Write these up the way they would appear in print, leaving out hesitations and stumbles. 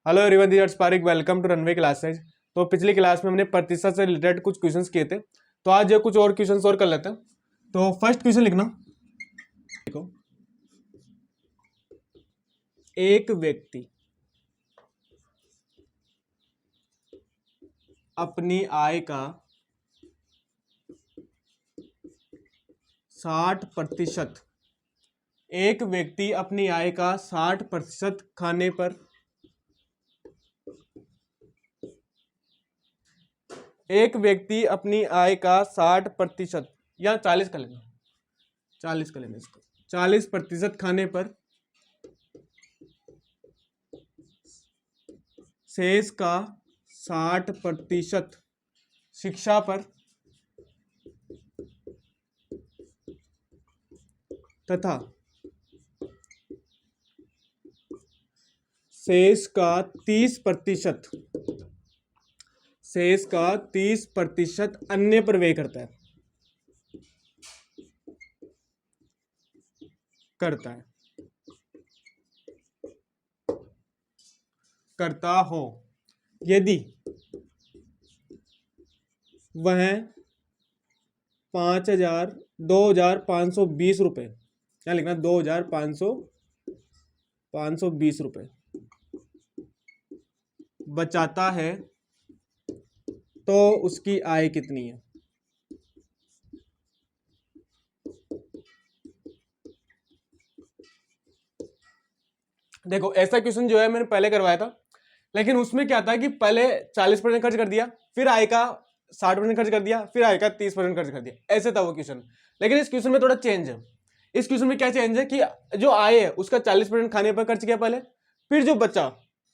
Hello everyone, this is Parik. Welcome to Runway Classes. तो पिछली class में हमने प्रतिशत से रिलेटेड कुछ क्वेश्चंस किए थे, तो आज ये कुछ और क्वेश्चंस और कर लेते हैं। तो फर्स्ट क्वेश्चन लिखना, देखो, एक व्यक्ति अपनी आय का 60%, एक व्यक्ति अपनी आय का 60% खाने पर, एक व्यक्ति अपनी आय का 60% या 40 कर लेना, 40 कर लेना इसको, 40% खाने पर शेष का 60% शिक्षा पर तथा शेष का 30% अन्य पर व्यय करता है करता हो, यदि वह 2,520 रुपये, क्या लिखना, 2,520 रुपये बचाता है तो उसकी आय कितनी है। देखो, ऐसा क्वेश्चन जो है मैंने पहले करवाया था, लेकिन उसमें क्या था कि पहले 40% खर्च कर दिया, फिर आय का 60% खर्च कर दिया, फिर आय का 30% खर्च कर दिया, ऐसे था वो क्वेश्चन। लेकिन इस क्वेश्चन में थोड़ा चेंज है। इस क्वेश्चन में क्या चेंज है कि जो आय है उसका 40% खाने पर खर्च किया पहले, फिर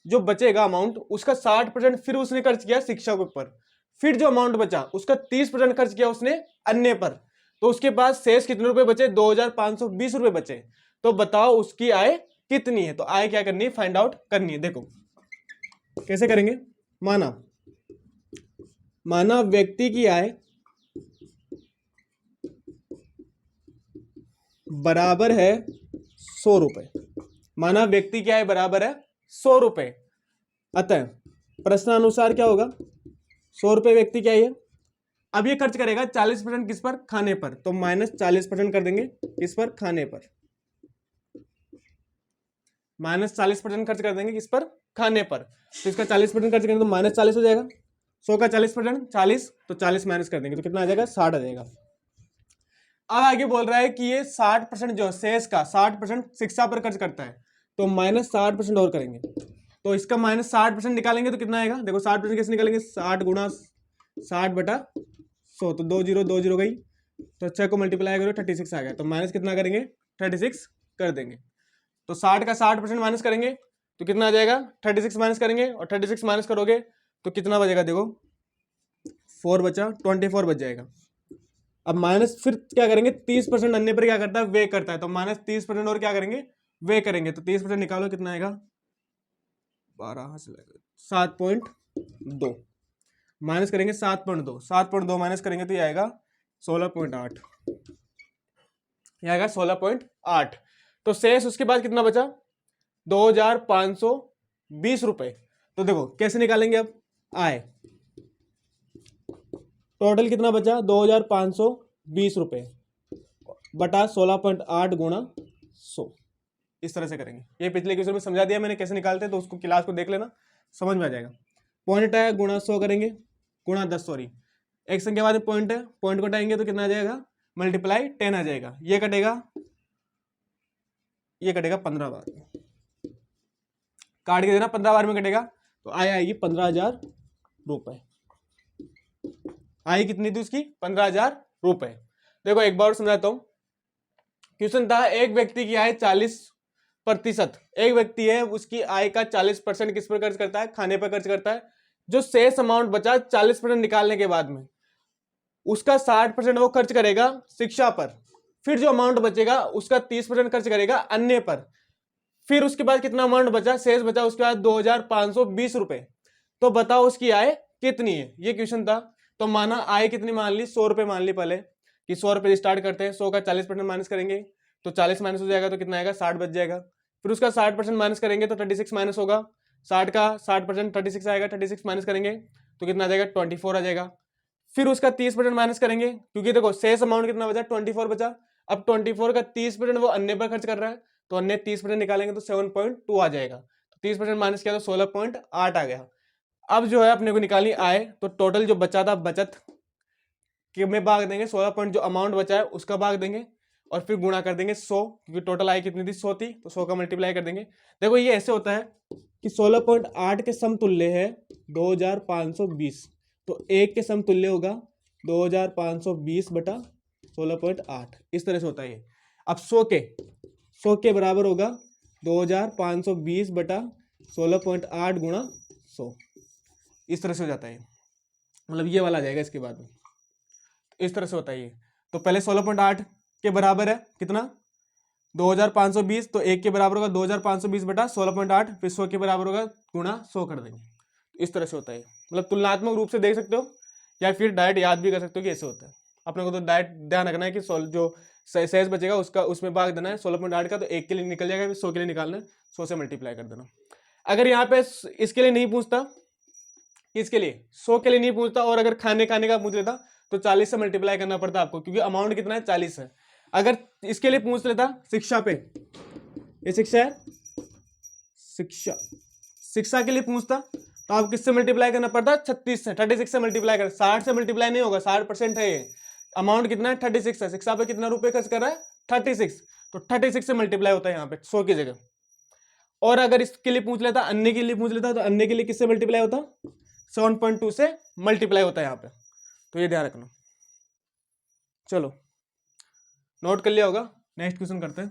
जो बचेगा अमाउंट उसका 60% फिर उसने खर्च किया शिक्षा के ऊपर, फिर जो अमाउंट बचा उसका 30% खर्च किया उसने अन्य पर। तो उसके पास शेष कितने रुपए बचे, 2,520 रुपए बचे। तो बताओ उसकी आय कितनी है। तो आय क्या करनी है, फाइंड आउट करनी है। देखो कैसे करेंगे, माना व्यक्ति की आय बराबर है 100 रुपए, माना व्यक्ति की आय बराबर है 100 रुपए। अतः प्रश्नानुसार क्या होगा, 100 रुपए व्यक्ति की आय है। अब ये खर्च करेगा 40% किस पर, खाने पर, तो -40% कर देंगे किस पर, खाने पर, -40% खर्च कर देंगे किस पर, खाने पर। तो इसका 40% खर्च करेंगे तो -40 हो जाएगा, 100 का 40%, 40, तो 40 माइनस कर देंगे तो कितना आ जाएगा, 60 आ जाएगा। अब आगे बोल रहा है कि ये 60% जो शेष का 60% शिक्षा पर खर्च करता है, तो -60% और करेंगे, तो इसका -60% निकालेंगे तो कितना आएगा। देखो 60% कैसे निकालेंगे, 60 गुणा 60/100, तो 2 0 गई, तो 6 को मल्टीप्लाई करो 36 आ गया, तो माइनस कितना करेंगे, 36 कर देंगे। तो 60 का 60% माइनस करेंगे तो कितना आ जाएगा, 36 माइनस करेंगे, और 36 माइनस करोगे तो कितना बचेगा, देखो 4 बचा, 24 बच जाएगा। अब माइनस फिर क्या करेंगे, 30% अन्य पर क्या करता है, वे करता है, तो -30% और क्या करेंगे, वे करेंगे, तो 30% निकालो कितना आएगा, 12 से 7.2, माइनस करेंगे 7.2, 7.2 माइनस करेंगे तो ये आएगा 16.8, ये आएगा 16.8। तो शेष उसके बाद कितना बचा, 2,520 रुपए। तो देखो कैसे निकालेंगे, अब आय टोटल कितना बचा, 2,520 रुपए बटा 16.8 गुणा 100, इस तरह से करेंगे। ये पिछले क्वेश्चन में समझा दिया मैंने कैसे निकालते हैं, तो उसको क्लास को देख लेना, समझ में आ जाएगा। पॉइंट है गुणा 100 करेंगे, गुणा 10, सॉरी, एक संख्या बाद पॉइंट है, पॉइंट को हटाएंगे तो कितना आ जाएगा, मल्टीप्लाई 10 आ जाएगा। ये कटेगा 15 बार, काट के देना, 15 बार में कटेगा, तो आय आएगी 15,000 रुपए। आय कितनी थी उसकी, 15,000 रुपए। देखो एक बार समझाता हूं, क्वेश्चन था एक व्यक्ति की आय 40%, एक व्यक्ति है उसकी आय का 40% किस पर खर्च करता है, खाने पर खर्च करता है। जो शेष अमाउंट बचा 40% निकालने के बाद में, उसका 60% वो खर्च करेगा शिक्षा पर, फिर जो अमाउंट बचेगा उसका 30% खर्च करेगा अन्य पर, फिर उसके बाद कितना अमाउंट बचा, शेष बचा उसके बाद 2,520 रुपए। तो बताओ उसकी आय कितनी है, ये क्वेश्चन था। तो माना आय कितनी मान ली, 100 रुपए मान ली पहले, कि 100 रुपए स्टार्ट करते हैं, 100 का 40% माइनस करेंगे तो 40 माइनस हो जाएगा, तो कितना आएगा, 60 बच जाएगा। फिर उसका 60% माइनस करेंगे तो 36 माइनस होगा, 60 का 60% 36 आएगा, 36 माइनस करेंगे तो कितना आ जाएगा 24 आ जाएगा। फिर उसका 30% माइनस करेंगे, क्योंकि देखो शेष अमाउंट कितना बचा 24 बचा। अब 24 का 30% वो अन्य पर खर्च कर रहा है, तो अन्य 30% निकालेंगे तो 7.2 आ जाएगा। तो 30% माइनस किया तो 16.8 आ गया। अब जो है अपने को निकालनी आय, तो टोटल जो बचा था बचत कि में भाग देंगे 16 पॉइंट जो अमाउंट बचा है उसका भाग देंगे और फिर गुणा कर देंगे 100, क्योंकि टोटल आय कितनी थी 100 थी, तो 100 का मल्टीप्लाई कर देंगे। देखो ये ऐसे होता है कि 16.8 के समतुल्य है 2520, तो 1 के समतुल्य होगा 2520 बटा 16.8, इस तरह से होता है ये। अब 100 के बराबर होगा 2520 बटा 16.8 गुणा 100, इस तरह से हो जाता है, मतलब ये वाला आ जाएगा इसके बाद में, इस तरह से होता है ये। तो पहले 16.8 के बराबर है कितना 2520, तो 1 के बराबर होगा 2520 बटा 16.8, फिर 100 के बराबर होगा गुणा 100 कर देंगे, इस तरह से होता है। मतलब तुलनात्मक रूप से देख सकते हो या फिर डायरेक्ट याद भी कर सकते हो कि ऐसे होता है। अपने को तो डायरेक्ट ध्यान रखना है कि जो शेष बचेगा उसका उसमें भाग देना है 16.8 का, तो 1 के लिए निकल जाएगा, फिर 100 के लिए निकालना है, 100 से मल्टीप्लाई कर देना। अगर यहाँ पे इसके लिए नहीं पूछता, इसके लिए 100 के लिए नहीं पूछता, और अगर खाने का पूछ लेता तो 40 से मल्टीप्लाई करना पड़ता आपको, क्योंकि अमाउंट कितना है 40 है। अगर इसके लिए पूछ लेता शिक्षा पे, ये शिक्षा है, शिक्षा के लिए पूछता तो आप किससे मल्टीप्लाई करना पड़ता 36 से, 36 से मल्टीप्लाई कर, 60 से मल्टीप्लाई नहीं होगा, 60% है ये, अमाउंट कितना है 36 है, शिक्षा पे कितना रुपए खर्च कर रहा है 36, तो 36 से मल्टीप्लाई होता है यहाँ पे 100 की जगह। और अगर इसके लिए पूछ लेता, अन्य के लिए पूछ लेता, तो अन्य के लिए किससे मल्टीप्लाई होता 7.2 से मल्टीप्लाई होता है यहाँ पे, तो ये ध्यान रखना। चलो नोट कर लिया होगा, नेक्स्ट क्वेश्चन करते हैं।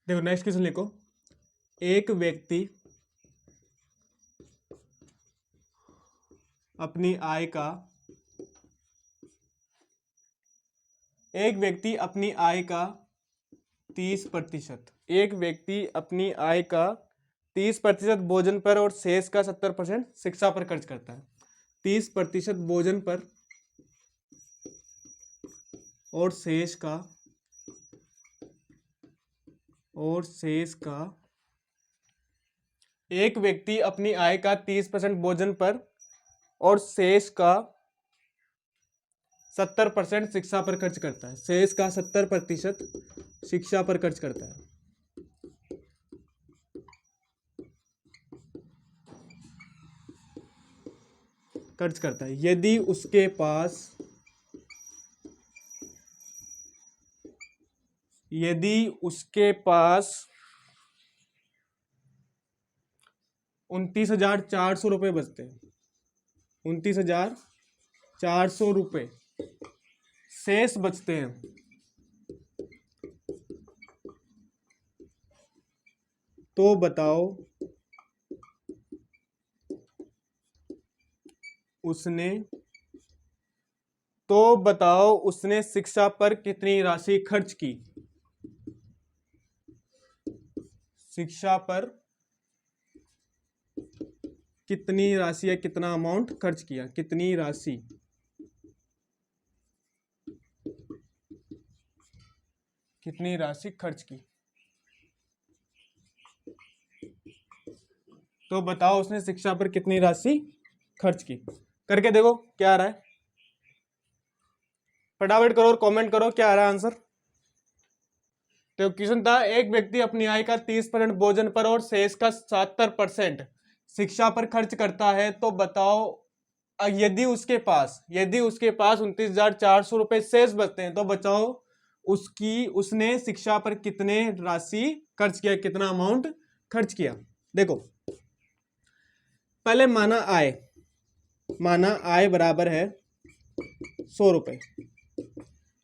देखो नेक्स्ट क्वेश्चन लिखो, एक व्यक्ति अपनी आय का 30%, एक व्यक्ति अपनी आय का 30% भोजन पर और शेष का 70% शिक्षा पर खर्च करता है। 30% भोजन पर और शेष का एक व्यक्ति अपनी आय का 30% भोजन पर और शेष का 70% शिक्षा पर खर्च करता है। शेष का 70% शिक्षा पर खर्च करता है। यदि उसके पास 29,400 रुपये बचते हैं, 29,400 रुपये शेष बचते हैं, तो बताओ उसने शिक्षा पर कितनी राशि खर्च की। शिक्षा पर कितनी राशि या कितना अमाउंट खर्च किया, कितनी राशि खर्च की, तो बताओ उसने शिक्षा पर कितनी राशि खर्च की। करके देखो क्या आ रहा है, फटाफट करो और कमेंट करो क्या आ रहा है आंसर। तो क्वेश्चन था, एक व्यक्ति अपनी आय का 30% भोजन पर और शेष का 70% शिक्षा पर खर्च करता है, तो बताओ यदि उसके पास 29,400 रुपए शेष बचते हैं, तो बताओ उसने शिक्षा पर कितने राशि खर्च किया, कितना अमाउंट खर्च किया। देखो पहले माना आय बराबर है 100 रुपए,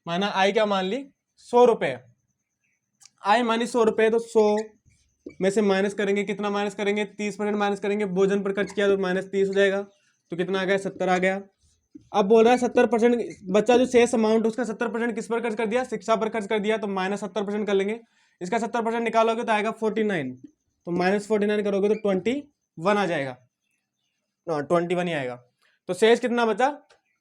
माना आय क्या मान ली 100 रुपए, आय मानी 100 रुपए, तो 100 में से माइनस करेंगे, कितना माइनस करेंगे 30% माइनस करेंगे, भोजन पर खर्च किया तो -30 हो जाएगा, तो कितना आ गया 70 आ गया। अब बोल रहा है 70% बच्चा जो शेष अमाउंट उसका 70% किस पर खर्च कर दिया, शिक्षा पर खर्च कर दिया, तो -70% कर लेंगे, इसका 70% निकालोगे तो आएगा 49, तो -49 करोगे तो 21 आ जाएगा, 21 ही आएगा। तो शेष कितना बचा,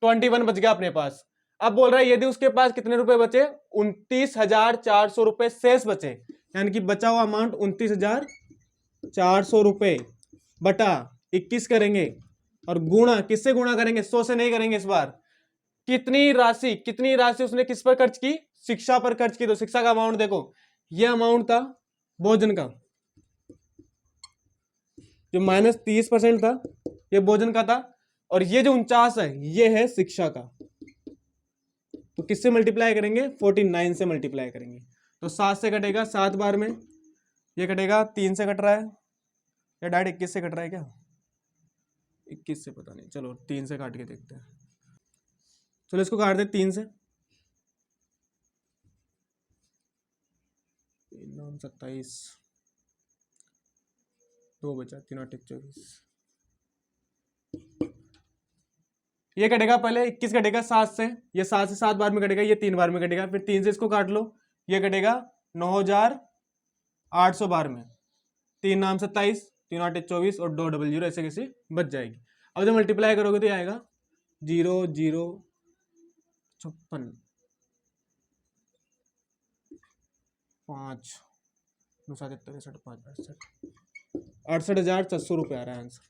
21 बच गया अपने पास। अब बोल रहा है यदि उसके पास कितने रुपए बचे, 29,400 रुपए शेष बचे, यानी कि बचा हुआ अमाउंट 29,400 रुपए बटा 21 करेंगे और गुणा, किससे गुणा करेंगे, 100 से नहीं करेंगे इस बार। कितनी राशि उसने किस पर खर्च की, शिक्षा पर खर्च की। तो शिक्षा का अमाउंट देखो, ये अमाउंट था भोजन का, जो -30% था ये भोजन का था, और ये जो 49 है ये है शिक्षा का। तो किससे मल्टीप्लाई करेंगे, 49 से मल्टीप्लाई करेंगे। तो 7 से कटेगा 7 बार में, ये कटेगा 3 से कट रहा है, या डायरेक्ट 21 से कट रहा है क्या, 21 से पता नहीं, चलो 3 से काट के देखते हैं। चलो इसको काट दे 3 से, 27, 2 बचा, 3 8 24, ये कटेगा पहले 21 कटेगा 7 से, ये 7 से 7 बार में कटेगा, ये 3 बार में कटेगा, फिर 3 से इसको काट लो, ये कटेगा 9,800 बार में, 3 नाम 27, 3 8 24 और 2 0 0 ऐसे कैसे बच जाएगी। अब जब मल्टीप्लाई करोगे तो ये आएगा 0 0 56 5 68,400 रुपये आ रहा है आंसर,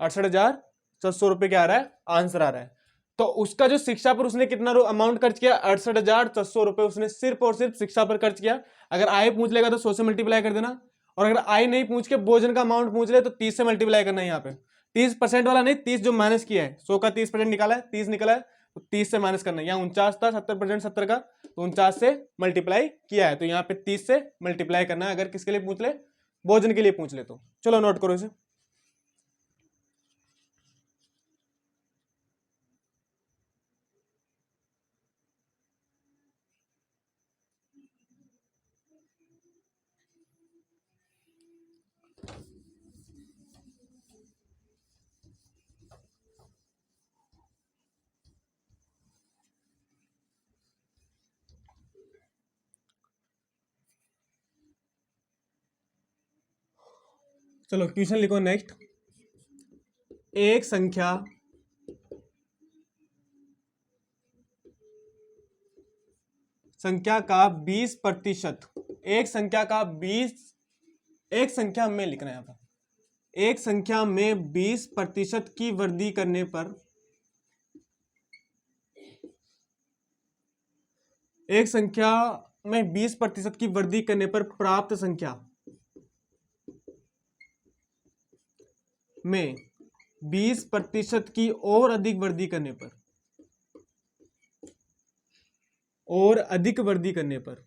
68,400 रुपये क्या आ रहा है, आंसर आ रहा है। तो उसका जो शिक्षा पर उसने कितना अमाउंट खर्च किया, 68,400 रुपये उसने सिर्फ और सिर्फ शिक्षा पर खर्च किया। अगर आय पूछ लेगा तो 100 से मल्टीप्लाई कर देना, और अगर आय नहीं पूछ के भोजन का अमाउंट पूछ ले तो 30 से मल्टीप्लाई करना है। यहाँ पे 30% वाला नहीं, 30 जो माइनस किया है, 100 का 30% निकाला है, 30 निकला है, तो 30 से माइनस करना है। यहाँ 49 था, 70% 70 का, तो 49 से मल्टीप्लाई किया है, तो यहाँ पे 30 से मल्टीप्लाई करना है अगर किसके लिए पूछ ले, भोजन के लिए पूछ ले तो। चलो नोट करो इसे। चलो क्वेश्चन लिखो नेक्स्ट। एक संख्या का 20%, एक संख्या में लिखना है यहाँ पर, एक संख्या में 20% की वृद्धि करने पर, एक संख्या में 20% की वृद्धि करने पर प्राप्त संख्या में 20% की और अधिक वृद्धि करने पर, और अधिक वृद्धि करने पर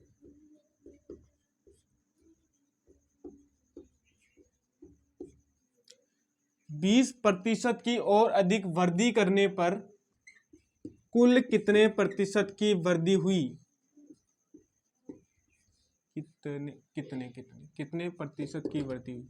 20% की और अधिक वृद्धि करने पर कुल कितने प्रतिशत की वृद्धि हुई, कितने प्रतिशत की वृद्धि हुई।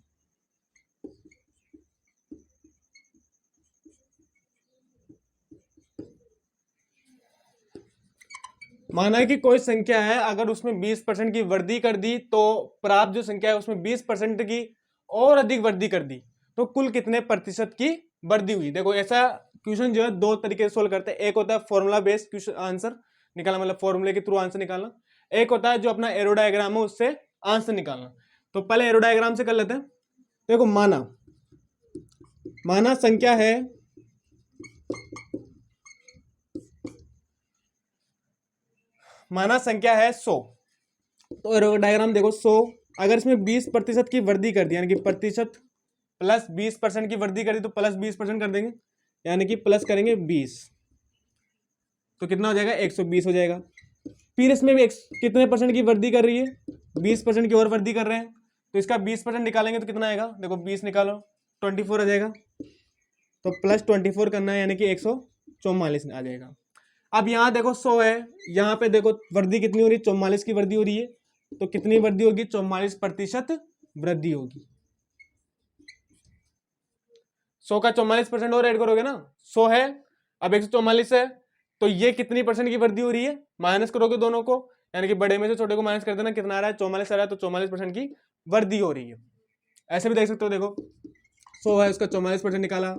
माना कि कोई संख्या है, अगर उसमें 20% की वृद्धि कर दी तो प्राप्त जो संख्या है उसमें 20% की और अधिक वृद्धि कर दी तो कुल कितने प्रतिशत की वृद्धि हुई। देखो ऐसा क्वेश्चन जो है दो तरीके से सोल्व करते हैं, एक होता है फॉर्मूला बेस्ड क्वेश्चन आंसर निकालना, मतलब फॉर्मूले के थ्रू आंसर निकालना, एक होता है जो अपना एरो डायग्राम है उससे आंसर निकालना। तो पहले एरो डायग्राम से कर लेते हैं। देखो माना संख्या है माना संख्या है 100, तो एरो डायग्राम देखो 100, अगर इसमें 20% की वृद्धि कर दी यानी कि प्रतिशत प्लस 20% की वृद्धि कर दी तो प्लस 20% कर देंगे, यानी कि प्लस करेंगे 20, तो कितना हो जाएगा 120 हो जाएगा। फिर इसमें भी कितने परसेंट की वृद्धि कर रही है, 20% की और वृद्धि कर रहे हैं, तो इसका 20% निकालेंगे तो कितना आएगा, देखो 20 निकालो 24 आ जाएगा, तो प्लस 24 करना है यानी कि 144 आ जाएगा। अब यहाँ देखो 100 है, यहाँ पे देखो वृद्धि कितनी हो रही है, 44 की वृद्धि हो रही है, तो कितनी वृद्धि होगी, 44% वृद्धि होगी। 100 का 44% और ऐड करोगे ना, 100 है अब 144 है, तो ये कितनी परसेंट की वृद्धि हो रही है, माइनस करोगे दोनों को, यानी कि बड़े में से छोटे को माइनस कर देना, कितना आ रहा है 44 आ रहा है, तो 44% की वृद्धि हो रही है। ऐसे भी देख सकते हो, देखो 100 है, उसका 44% निकाला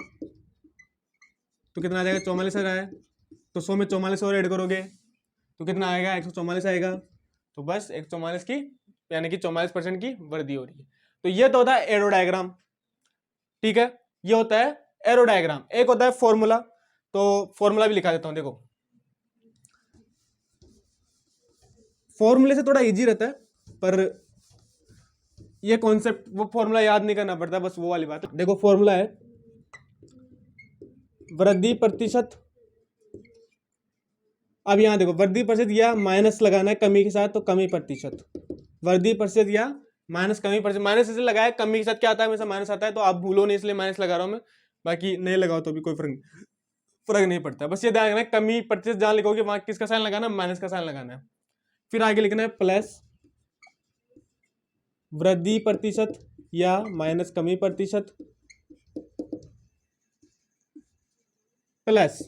तो कितना आ जाएगा 44 आ रहा है, तो 100 में 44 और ऐड करोगे तो कितना आएगा 144 आएगा। तो बस 144 की यानी कि 44% की वृद्धि हो रही है। तो ये तो होता है एरो डायग्राम, ठीक है, ये होता है एरो डायग्राम। एक होता है फॉर्मूला, तो फॉर्मूला भी लिखा देता हूं, देखो फॉर्मूले से थोड़ा इजी रहता है, पर ये कॉन्सेप्ट वो फॉर्मूला याद नहीं करना पड़ता, बस वो वाली बात है। देखो फॉर्मूला है वृद्धि प्रतिशत, अब यहां देखो वृद्धि प्रतिशत या माइनस लगाना है कमी के साथ, तो कमी प्रतिशत, वृद्धि प्रतिशत या माइनस कमी प्रतिशत। माइनस इसलिए लगाया, कमी के साथ क्या आता है, हमेशा माइनस आता है, तो आप भूलो नहीं इसलिए माइनस लगा रहा हूं मैं, बाकी नहीं लगाओ तो भी कोई फर्क नहीं पड़ता। बस ये ध्यान रखना है कमी प्रतिशत जहां लिखोगे वहां किसका साइन लगाना है, माइनस का साइन लगाना है। फिर आगे लिखना है प्लस वृद्धि प्रतिशत या माइनस कमी प्रतिशत, प्लस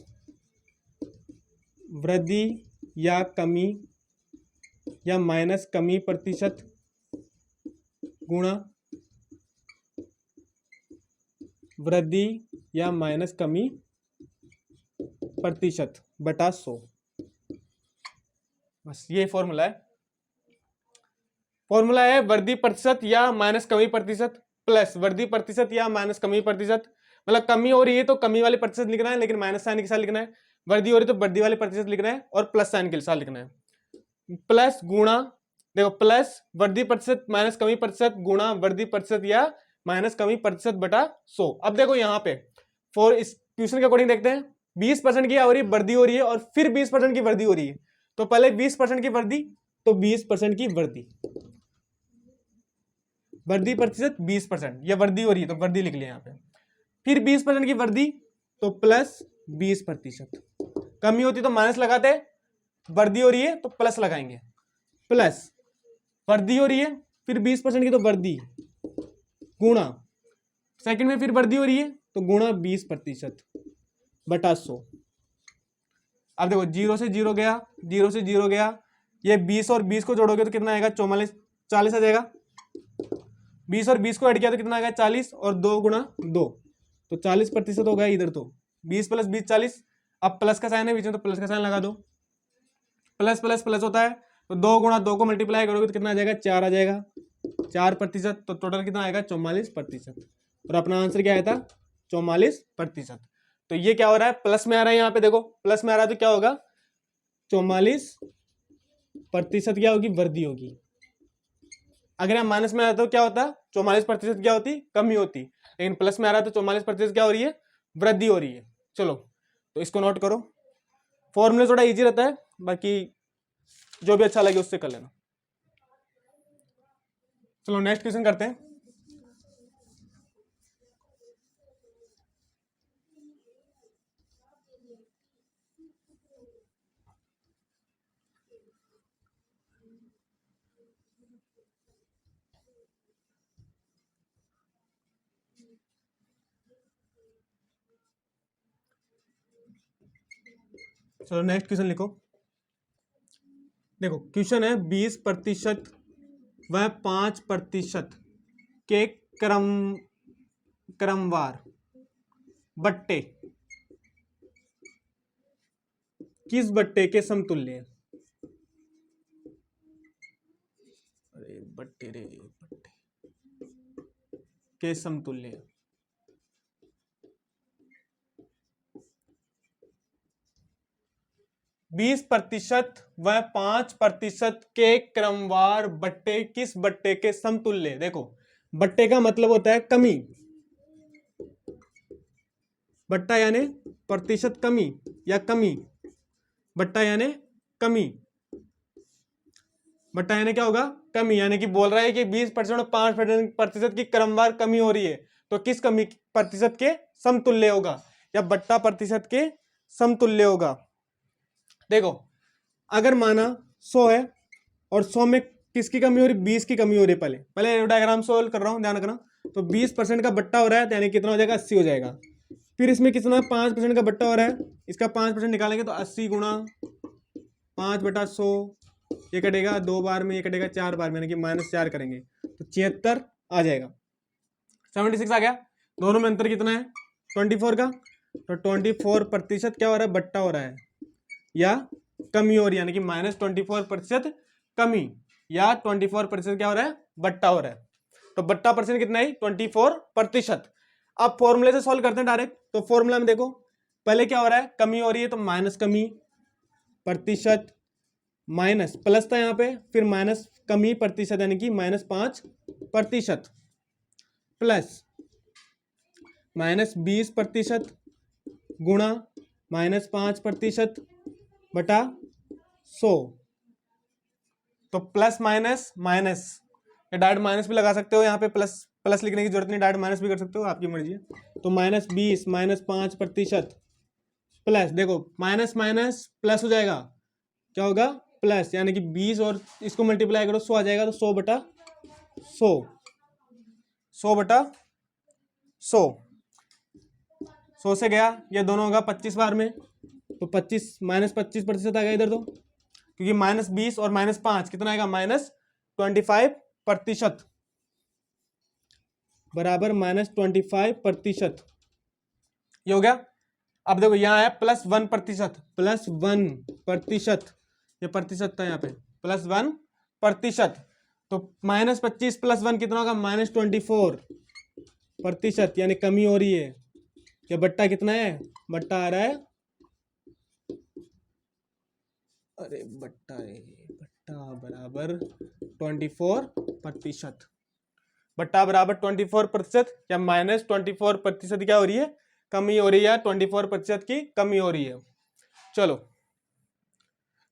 वृद्धि या कमी या माइनस कमी प्रतिशत गुणा वृद्धि या माइनस कमी प्रतिशत बटा 100। बस ये फॉर्मूला है। फॉर्मूला है वृद्धि प्रतिशत या माइनस कमी प्रतिशत प्लस वृद्धि प्रतिशत या माइनस कमी प्रतिशत, मतलब कमी हो रही है तो कमी वाले प्रतिशत लिखना है, लेकिन माइनस साइन के साथ लिखना है। वृद्धि हो रही है तो वृद्धि वाले प्रतिशत लिखना है और प्लस साइन के साथ लिखना है। प्लस गुणा, देखो प्लस वृद्धि प्रतिशत माइनस कमी प्रतिशत गुणा वृद्धि प्रतिशत या माइनस कमी प्रतिशत बटा 100। अब देखो यहाँ पे फॉर इस क्वेश्चन के अकॉर्डिंग देखते हैं, 20% की वृद्धि हो रही है और फिर 20% की वृद्धि हो रही है, तो पहले 20% की वृद्धि, तो 20% की वृद्धि, वृद्धि प्रतिशत 20%, यह वृद्धि हो रही है तो वृद्धि लिख लिया यहाँ पे। फिर 20% की वृद्धि तो प्लस 20%, कमी होती तो माइनस लगाते, वृद्धि हो रही है तो प्लस लगाएंगे, प्लस वृद्धि हो रही है फिर 20% की तो वृद्धि गुणा सेकंड में फिर वृद्धि हो रही है तो गुणा 20% बटा 100। अब देखो 0 से 0 गया, 0 से 0 गया, ये 20 और 20 को जोड़ोगे तो कितना आएगा 44, 40 आ जाएगा। 20 और 20 को ऐड किया तो कितना आएगा 40 और 2 गुणा 2, तो 40% हो गया इधर, तो 20 प्लस 20 40। अब प्लस का साइन है बीच में तो प्लस का साइन लगा दो, प्लस प्लस प्लस होता है तो 2 गुणा 2 को मल्टीप्लाई करोगे तो कितना आ जाएगा 4 आ जाएगा, 4%, तो टोटल कितना आएगा 44%। और अपना आंसर क्या आया था 44%। तो ये क्या हो रहा है प्लस में आ रहा है, यहाँ पे देखो प्लस में आ रहा है तो क्या होगा 44% क्या होगी वृद्धि होगी। अगर यहाँ माइनस में आ रहा तो क्या होता 44% क्या होती कमी होती, लेकिन प्लस में आ रहा है तो 44% क्या हो रही है वृद्धि हो रही है। चलो तो इसको नोट करो, फॉर्मूले थोड़ा इजी रहता है, बाकी जो भी अच्छा लगे उससे कर लेना। चलो नेक्स्ट क्वेश्चन करते हैं। चलो नेक्स्ट क्वेश्चन लिखो। देखो क्वेश्चन है 20% व 5% के क्रमवार बट्टे किस बट्टे के समतुल्य है। अरे बट्टे रे बट्टे के समतुल्य है। बीस प्रतिशत व 5% के क्रमवार बट्टे किस बट्टे के समतुल्य। देखो बट्टे का मतलब होता है कमी, बट्टा यानी प्रतिशत कमी या कमी, बट्टा यानी कमी, बट्टा यानी क्या होगा कमी, यानी कि बोल रहा है कि 20% और 5% की क्रमवार कमी हो रही है, तो किस कमी प्रतिशत के समतुल्य होगा या बट्टा प्रतिशत के समतुल्य होगा। देखो अगर माना 100 है और 100 में किसकी कमी हो रही 20 की कमी हो रही है, पहले पहले डायग्राम सोल्व कर रहा हूं ध्यान रखना। तो 20% का बट्टा हो रहा है यानी कितना हो जाएगा 80 हो जाएगा। फिर इसमें कितना 5% का बट्टा हो रहा है, इसका 5% निकालेंगे तो 80 गुणा 5/100 ये कटेगा 2 बार में, ये कटेगा 4 बार में, यानी कि -4 करेंगे तो 76 आ जाएगा। 76 आ गया। दोनों में अंतर कितना है 24 का, तो 24% क्या हो रहा है, बट्टा हो रहा है या कमी हो रही है, यानी कि -24% कमी या 24% क्या हो रहा है, बट्टा हो रहा है। तो बट्टा परसेंट कितना है 24%। अब फॉर्मूले से सॉल्व करते हैं डायरेक्ट। तो फॉर्मूला में देखो पहले क्या हो रहा है, कमी हो रही है तो माइनस कमी प्रतिशत माइनस प्लस था यहाँ पे, फिर माइनस कमी प्रतिशत यानी कि -5% प्लस -20% गुणा -5% बटा 100। तो प्लस माइनस माइनस, या डायरेक्ट माइनस भी लगा सकते हो, यहाँ पे प्लस प्लस लिखने की जरूरत नहीं, डायरेक्ट माइनस भी कर सकते हो, आपकी मर्जी है। तो -20 -5% प्लस, देखो माइनस माइनस प्लस हो जाएगा, क्या होगा प्लस, यानी कि 20 और इसको मल्टीप्लाई करो 100 आ जाएगा, तो 100 बटा 100, 100 बटा 100, 100 से गया, ये दोनों होगा 25 बार में, तो 25 -25% आ गया इधर, तो क्योंकि -20 और -5 कितना आएगा -25% बराबर -25%, ये हो गया। अब देखो यहाँ है +1%, +1%, ये प्रतिशत था यहाँ पे, +1%, तो -25 + 1 कितना होगा -24%, यानी कमी हो रही है। ये बट्टा कितना है, बट्टा आ रहा है, अरे बट्टा है, बट्टा बराबर 24%, बट्टा बराबर 24% या -24% क्या हो रही है, कमी हो रही है, 24% की कमी हो रही है। चलो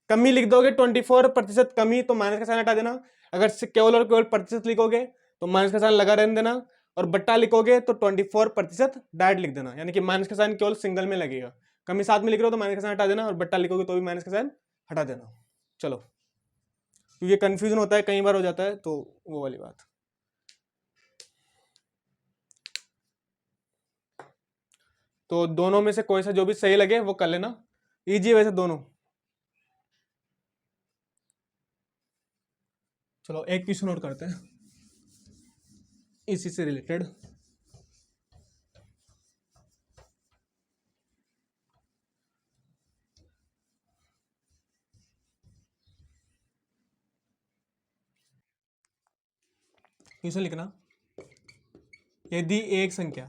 कमी लिख दोगे 24% कमी, तो माइनस का साइन हटा देना। अगर केवल और केवल प्रतिशत लिखोगे तो माइनस का साइन लगा रहने देना, और बट्टा लिखोगे तो 24% डायरेक्ट लिख देना, यानी कि माइनस का साइन केवल सिंगल में लगेगा। कमी साथ में लिख रहे हो तो माइनस का साइन हटा देना, और बट्टा लिखोगे तो भी माइनस का साइन हटा देना। चलो, क्योंकि कंफ्यूजन होता है, कई बार हो जाता है, तो वो वाली बात। तो दोनों में से कोई सा जो भी सही लगे वो कर लेना, इजी है वैसे दोनों। चलो एक क्वेश्चन और करते हैं इसी से रिलेटेड। क्वेश्चन लिखना, यदि एक संख्या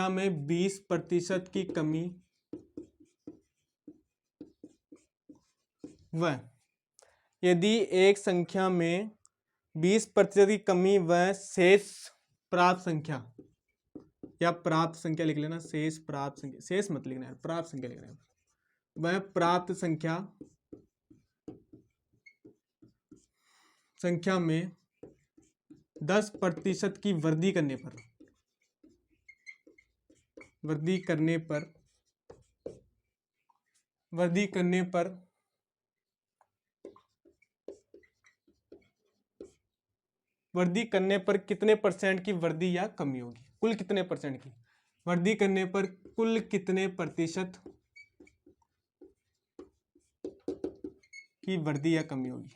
में 20% की कमी व यदि एक संख्या में 20% की कमी व शेष प्राप्त संख्या, या प्राप्त संख्या लिख लेना, शेष प्राप्त संख्या, शेष मत लिखना है, प्राप्त संख्या लिखना है, वह प्राप्त संख्या में 10% की वृद्धि करने पर कितने परसेंट की वृद्धि या कमी होगी, कुल कितने परसेंट की वृद्धि करने पर कुल कितने प्रतिशत की वृद्धि या कमी होगी।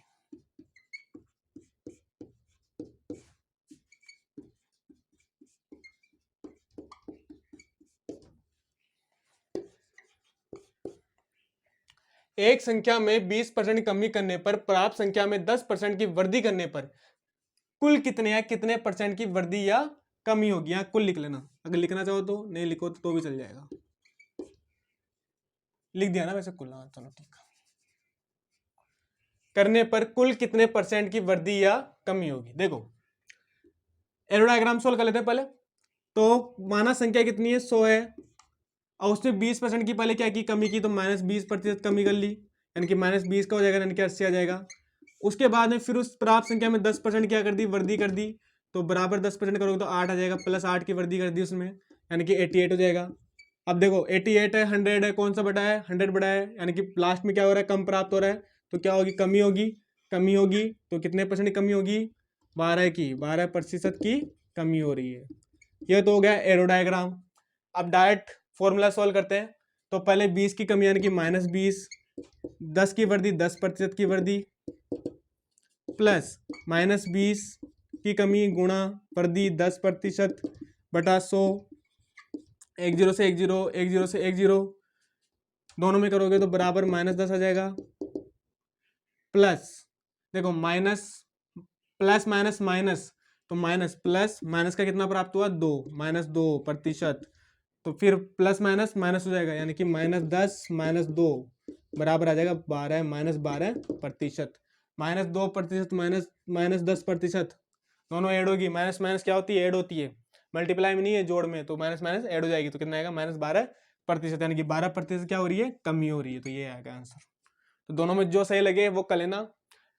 एक संख्या में 20% कमी करने पर प्राप्त संख्या में 10% की वृद्धि करने पर कुल कितने या कितने परसेंट की वृद्धि या कमी होगी। यहाँ कुल लिख लेना, अगर लिखना चाहो तो, नहीं लिखो तो भी चल जाएगा। लिख दिया ना वैसे कुल, हाँ चलो ठीक है। करने पर कुल कितने परसेंट की वृद्धि या कमी होगी। देखो एरो डायग्राम सोल्व कर लेते हैं पहले। तो माना संख्या कितनी है 100 है, और उसने 20% की पहले क्या की, कमी की, तो -20% कमी कर ली, यानी कि -20 का हो जाएगा, यानी कि 80 आ जाएगा। उसके बाद में फिर उस प्राप्त संख्या में 10% क्या कर दी, वृद्धि कर दी, तो बराबर 10% करोगे तो 8 आ जाएगा, +8 की वृद्धि कर दी उसमें, यानी कि 88 हो जाएगा। अब देखो 88 है, 100 है, कौन सा बड़ा है, 100 बड़ा है, यानी कि लास्ट में क्या हो रहा है, कम प्राप्त हो रहा है, तो क्या होगी, कमी होगी, तो कितने परसेंट की कमी होगी, 12% की कमी हो रही है। ये तो हो गया एरो डायग्राम। अब डायरेक्ट फॉर्मूला सॉल्व करते हैं। तो पहले 20 की कमी यानी कि -20, 10 की वृद्धि 10% की वृद्धि प्लस -20 की कमी गुणा वृद्धि 10% बटा 100, 10 से 10, 10 से 10, दोनों में करोगे तो बराबर -10 आ जाएगा। प्लस देखो माइनस प्लस माइनस माइनस, तो माइनस प्लस माइनस का कितना प्राप्त हुआ 2, -2%। तो फिर प्लस माइनस माइनस हो जाएगा यानी कि -10 -2 बराबर आ जाएगा 12, -12%। -2% -10%, दोनों ऐड होगी। माइनस माइनस क्या होती है, ऐड होती है, मल्टीप्लाई में नहीं है, जोड़ में। तो माइनस माइनस ऐड हो जाएगी तो कितना आएगा -12%, यानी कि 12% क्या हो रही है, कमी हो रही है। तो ये आएगा आंसर। तो दोनों में जो सही लगे वो कर लेना।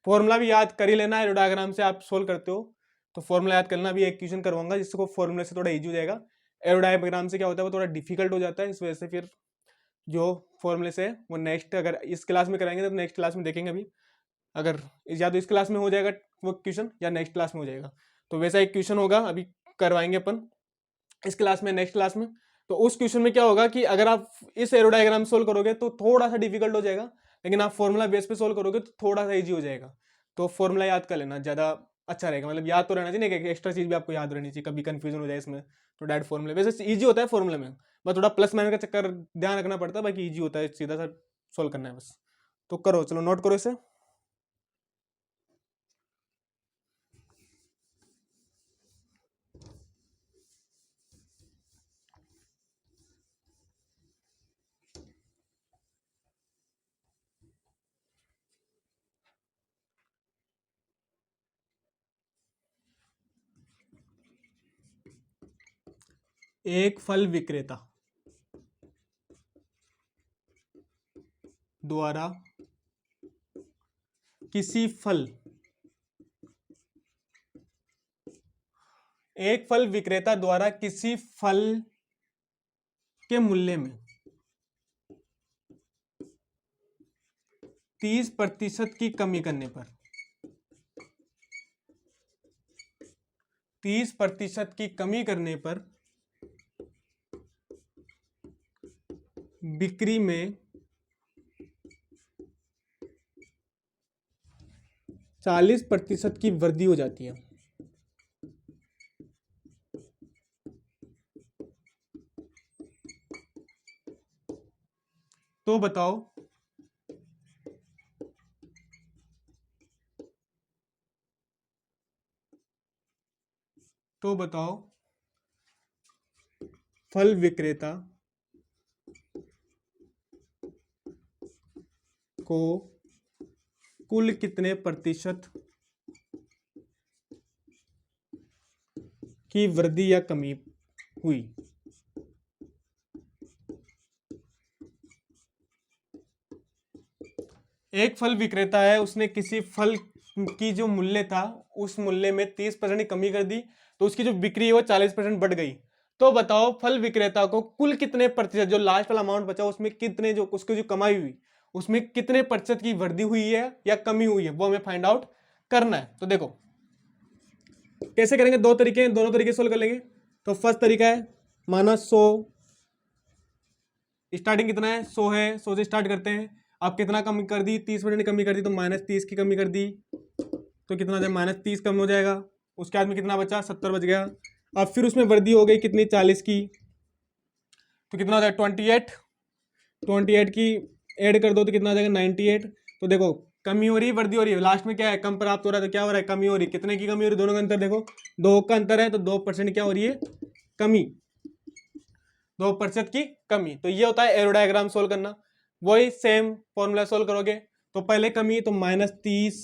फॉर्मूला भी याद कर ही लेना, एरो डायग्राम से आप सोल्व करते हो तो फॉर्मूला याद करना। भी एक क्वेश्चन करवाऊंगा जिसको फॉर्मूले से थोड़ा इजी हो जाएगा। एरो डायग्राम से क्या होता है वो थोड़ा डिफिकल्ट हो जाता है, इस वजह से फिर जो फॉर्मूले से वो नेक्स्ट, अगर इस क्लास में कराएंगे तो नेक्स्ट क्लास में देखेंगे। अभी अगर या तो इस क्लास में हो जाएगा वो क्वेश्चन या नेक्स्ट क्लास में हो जाएगा। तो वैसा एक क्वेश्चन होगा अभी करवाएंगे अपन इस क्लास में, नेक्स्ट क्लास में। तो उस क्वेश्चन में क्या होगा कि अगर आप इस एरो डायग्राम सोल्व करोगे तो थोड़ा सा डिफिकल्ट हो जाएगा, लेकिन आप फॉर्मूला बेस पे सोल्व करोगे तो थोड़ा सा इजी हो जाएगा। तो फॉर्मूला याद कर लेना, ज़्यादा अच्छा रहेगा। मतलब याद तो रहना चाहिए, एक एक्स्ट्रा चीज़ भी आपको याद रहनी चाहिए, कभी कंफ्यूजन हो जाए इसमें। तो डायरेक्ट फॉर्मूला वैसे ईजी होता है फॉर्मूले में, बस थोड़ा प्लस माइनस का चक्कर ध्यान रखना पड़ता है, बाकी ईजी होता है, सीधा सा सोल्व करना है बस। तो करो, चलो नोट करो इसे। एक फल विक्रेता द्वारा किसी फल एक फल विक्रेता द्वारा किसी फल के मूल्य में 30% की कमी करने पर 30% की कमी करने पर बिक्री में 40% की वृद्धि हो जाती है। तो बताओ फल विक्रेता को कुल कितने प्रतिशत की वृद्धि या कमी हुई। एक फल विक्रेता है, उसने किसी फल की जो मूल्य था उस मूल्य में 30% की कमी कर दी, तो उसकी जो बिक्री है वो 40% बढ़ गई। तो बताओ फल विक्रेता को कुल कितने प्रतिशत, जो लास्ट वाला अमाउंट बचा उसमें कितने, जो उसकी जो कमाई हुई उसमें कितने प्रतिशत की वृद्धि हुई है या कमी हुई है, वो हमें फाइंड आउट करना है। तो देखो कैसे करेंगे, दो तरीके हैं, दोनों तरीके सोल्व कर लेंगे। तो फर्स्ट तरीका है, माना 100, स्टार्टिंग कितना है 100 है, 100 से स्टार्ट करते हैं। अब कितना कमी कर दी, 30% कमी कर दी, तो -30 की कमी कर दी तो कितना हो जाएगा, -30 कम हो जाएगा। उसके बाद में कितना बचा, 70 बच गया। अब फिर उसमें वृद्धि हो गई कितनी, 40 की, तो कितना हो जाएगा 28 की ऐड कर दो तो कितना हो जाएगा 98। तो देखो कमी हो रही है वृद्धि हो रही है, लास्ट में क्या है, कम प्राप्त हो रहा है, तो क्या हो रहा है, कमी हो रही है। कितने की कमी हो रही है, दोनों का अंतर देखो, 2 का अंतर है, तो 2% क्या हो रही है, कमी, 2% की कमी। तो ये होता है एरो डायग्राम सोल्व करना। वही सेम फॉर्मूला सोल्व करोगे तो पहले कमी तो -30,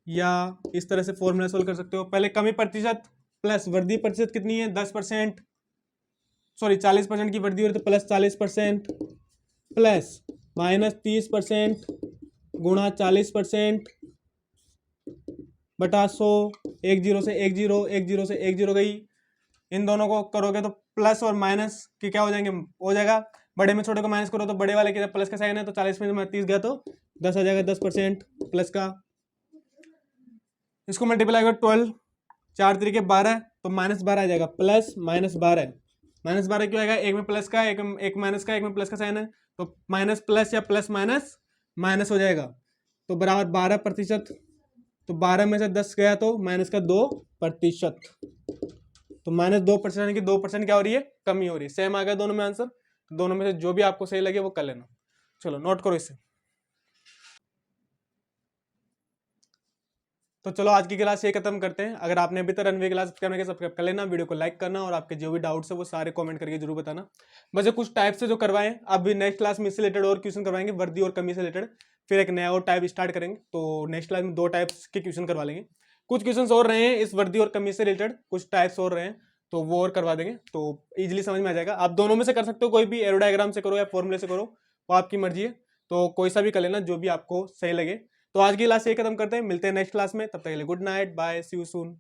या इस तरह से फॉर्मूला सोल्व कर सकते हो। पहले कमी प्रतिशत प्लस वृद्धि प्रतिशत कितनी है 10%, सॉरी 40% की वृद्धि हो रही तो प्लस 40% प्लस -30% गुणा 40% बटा 100, 10 से 10 गई। इन दोनों को करोगे तो प्लस और माइनस के क्या हो जाएंगे, हो जाएगा। बड़े में छोटे को माइनस करो तो बड़े वाले के प्लस का साइन है, तो 40 में 30 गया तो 10 आ जाएगा, 10% प्लस का। इसको मल्टीप्लाई करो 12 4 तरीके 12, तो -12 आ जाएगा, प्लस -12, -12 क्यों आएगा, एक में प्लस का, एक माइनस का, एक में प्लस का साइन है, तो माइनस प्लस या प्लस माइनस माइनस हो जाएगा, तो बराबर 12%, तो 12 में से 10 गया तो माइनस का 2%, तो -2% यानी कि 2% क्या हो रही है, कमी हो रही है। सेम आ गया दोनों में आंसर, दोनों में से जो भी आपको सही लगे वो कर लेना। चलो नोट करो इसे। तो चलो आज की क्लास ये खत्म करते हैं। अगर आपने अभी तक रनवे क्लास सब्सक्राइब कर लेना, वीडियो को लाइक करना और आपके जो भी डाउट्स है वो सारे कमेंट करके जरूर बताना। बस ये कुछ टाइप से जो करवाएं, अभी नेक्स्ट क्लास में इससे रिलेटेड और क्वेश्चन करवाएंगे, वर्दी और कमी से रिलेटेड, फिर एक नया और टाइप स्टार्ट करेंगे। तो नेक्स्ट क्लास में 2 टाइप्स के क्वेश्चन करवा लेंगे। कुछ क्वेश्चन और रहे हैं इस वर्दी और कमी से रिलेटेड, कुछ टाइप्स और रहे हैं, तो वो और करवा देंगे, तो इजिली समझ में आ जाएगा। आप दोनों में से कर सकते हो, कोई भी एरो डायग्राम से करो या फॉर्मूले से करो, वो आपकी मर्जी है, तो कोई सा भी कर लेना जो भी आपको सही लगे। तो आज की क्लास ये खत्म करते हैं, मिलते हैं नेक्स्ट क्लास में, तब तक के लिए good night, bye, see you soon.